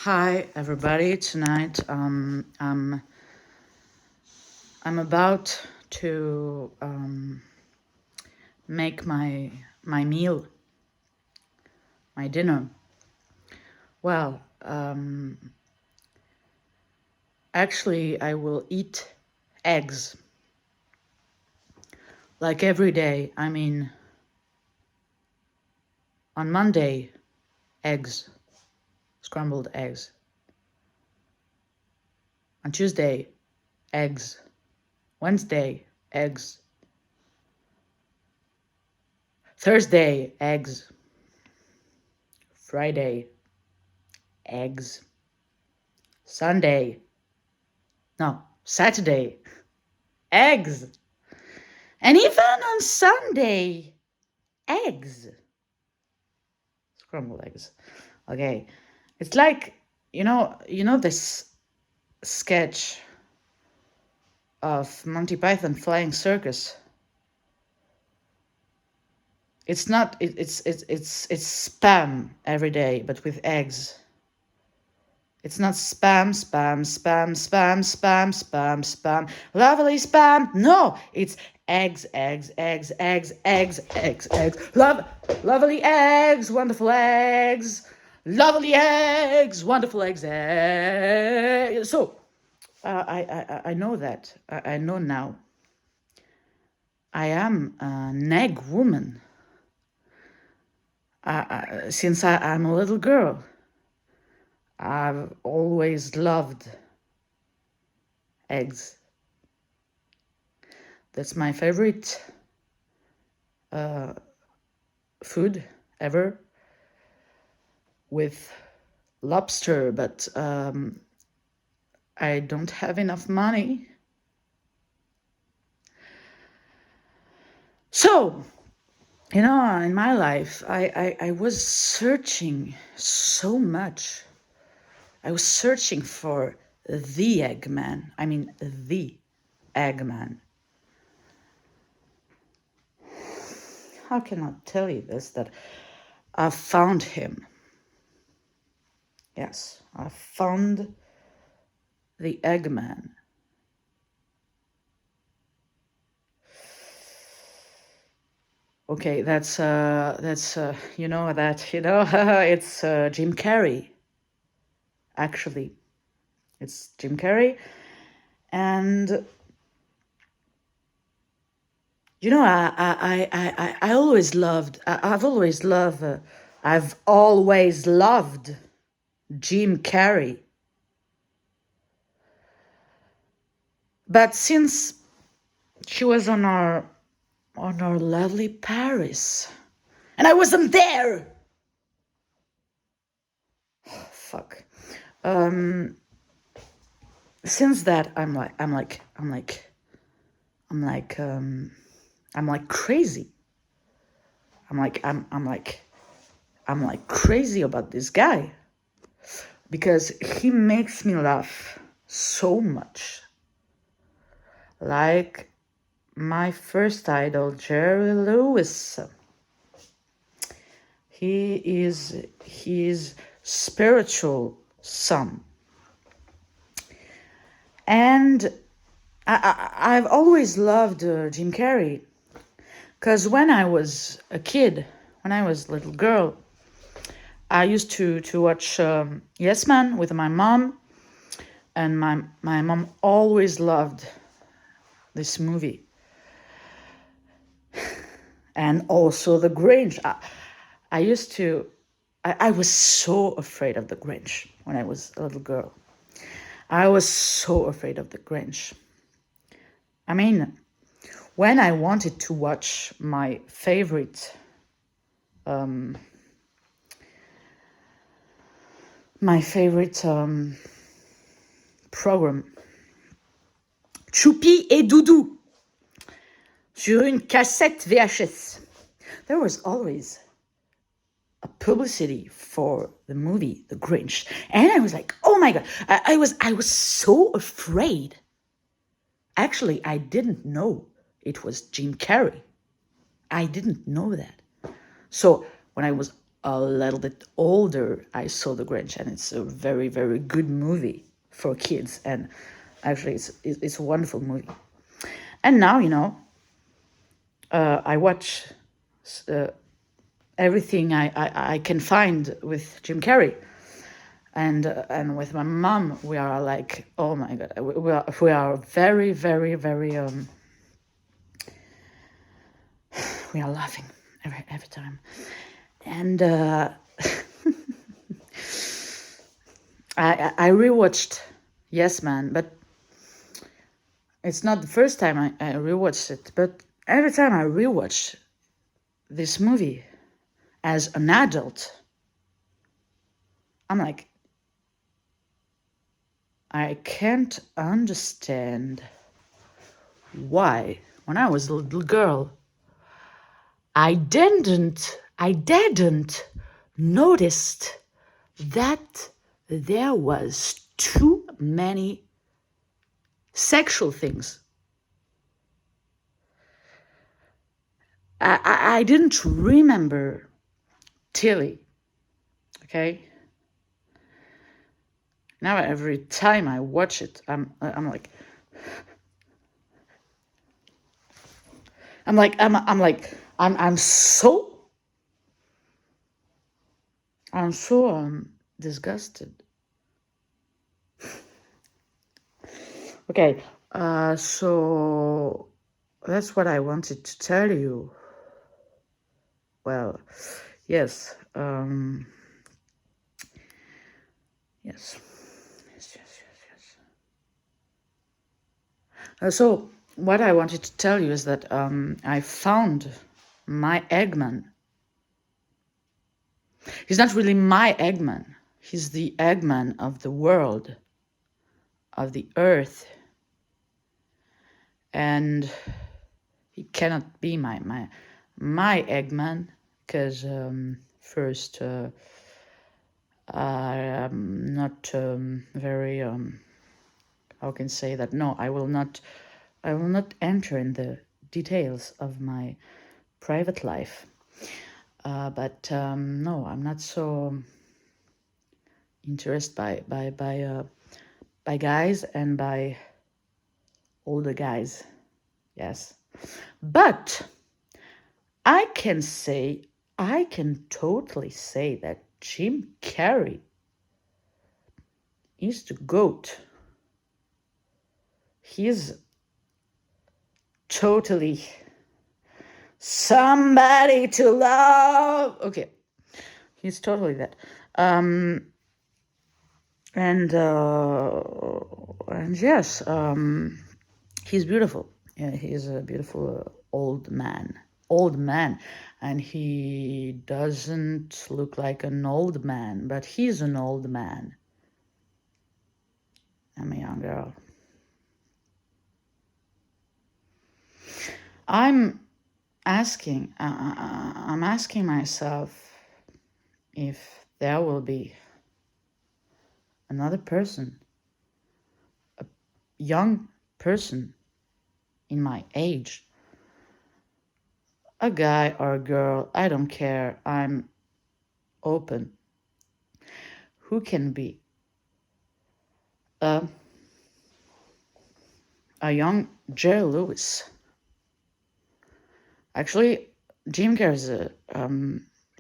Hi everybody. Tonight, I'm about to make my meal, my dinner. Well, actually, I will eat eggs like every day. I mean, on Monday, eggs, scrambled eggs. On Tuesday, eggs. Wednesday, eggs. Thursday, eggs. Friday, eggs. Sunday, no, Saturday, eggs. And even on Sunday, eggs. Scrambled eggs. Okay. It's like, you know this sketch of Monty Python Flying Circus. It's not it's spam every day, but with eggs. It's not spam, spam, spam, spam, spam, spam, spam, lovely spam. No, it's eggs, eggs, eggs, eggs, eggs, eggs, eggs. Lovely eggs, wonderful eggs, lovely eggs, wonderful eggs. So, I know that. I know now. I am an egg woman. Since I'm a little girl, I've always loved eggs. That's my favorite food ever, with lobster, but I don't have enough money. So, in my life, I was searching so much. I was searching for the Eggman. I mean, the Eggman. How can I tell you this? That I found him. Yes, I found the Eggman. Okay, that's it's Jim Carrey. Actually, it's Jim Carrey, and I always loved. I've always loved Jim Carrey. But since she was on our lovely Paris, and I wasn't there. Fuck. Since that, I'm like crazy. I'm like crazy about this guy, because he makes me laugh so much. Like my first idol, Jerry Lewis. He is his spiritual son. And I've always loved Jim Carrey, because when I was a kid, when I was a little girl, I used to watch Yes Man with my mom, and my mom always loved this movie. And also The Grinch. I was so afraid of The Grinch when I was a little girl. I was so afraid of The Grinch. I mean, when I wanted to watch my favorite program, Choupi et Doudou, sur une cassette VHS, there was always a publicity for the movie The Grinch, and I was like, oh my god, I was so afraid. Actually, I didn't know it was Jim Carrey. I didn't know that. So when I was a little bit older, I saw The Grinch, and it's a very, very good movie for kids. And actually, it's a wonderful movie. And now, I watch everything I can find with Jim Carrey. And with my mom, we are like, oh my God, we are very, very, very, we are laughing every time. And I rewatched Yes Man, but it's not the first time I rewatched it. But every time I rewatch this movie as an adult, I'm like, I can't understand why, when I was a little girl, I didn't notice that there was too many sexual things. I didn't remember Tilly, okay? Now every time I watch it, I'm like, I'm so disgusted. Okay, so that's what I wanted to tell you. Well, yes, yes. So what I wanted to tell you is that I found my Eggman. He's not really my Eggman. He's the Eggman of the world, of the earth. And he cannot be my Eggman, because first, I'm not very, how can I say that? No, I will not enter in the details of my private life. But no, I'm not so interested by guys and by older guys. Yes, but I can totally say that Jim Carrey is the GOAT. He's totally somebody to love. Okay, he's totally that. And yes, he's beautiful. Yeah, he's a beautiful old man, and he doesn't look like an old man, but he's an old man. I'm a young girl. I'm asking myself if there will be another person, a young person in my age, a guy or a girl, I don't care, I'm open, who can be a young Jerry Lewis. Actually, Jim Carrey is a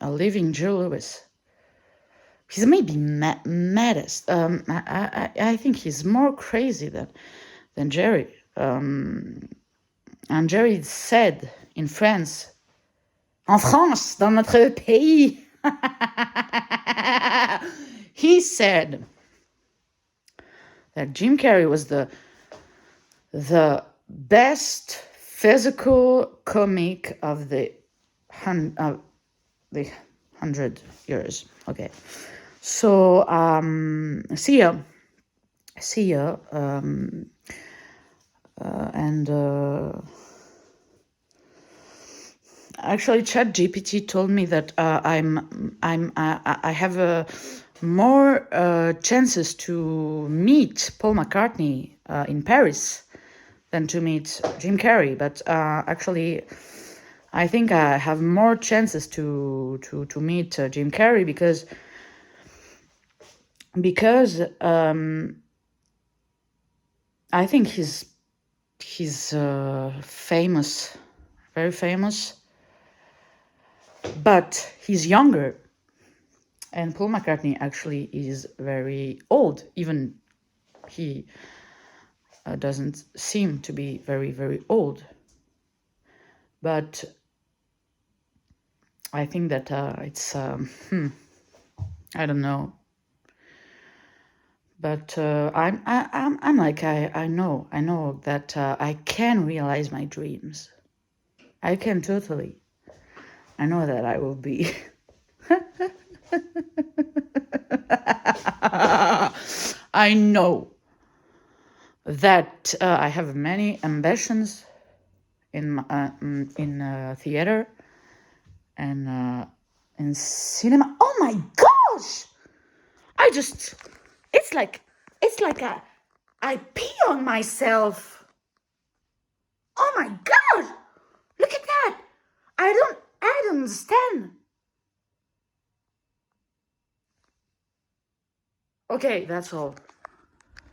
living Jerry Lewis. He's maybe maddest. I think he's more crazy than Jerry. And Jerry said in France, en France, dans notre pays, he said that Jim Carrey was the best physical comic of the 100 years. Okay, so see ya. And actually, ChatGPT told me that I have more chances to meet Paul McCartney in Paris than to meet Jim Carrey. But actually, I think I have more chances to meet Jim Carrey because I think he's famous, very famous, but he's younger. And Paul McCartney actually is very old. Even he doesn't seem to be very, very old. But I think that it's, I don't know. But I'm like, I know that I can realize my dreams. I can totally. I know that I will be. I know that I have many ambitions in theater and in cinema. Oh my gosh! I just, it's like I pee on myself. Oh my god! Look at that! I don't understand. Okay, that's all.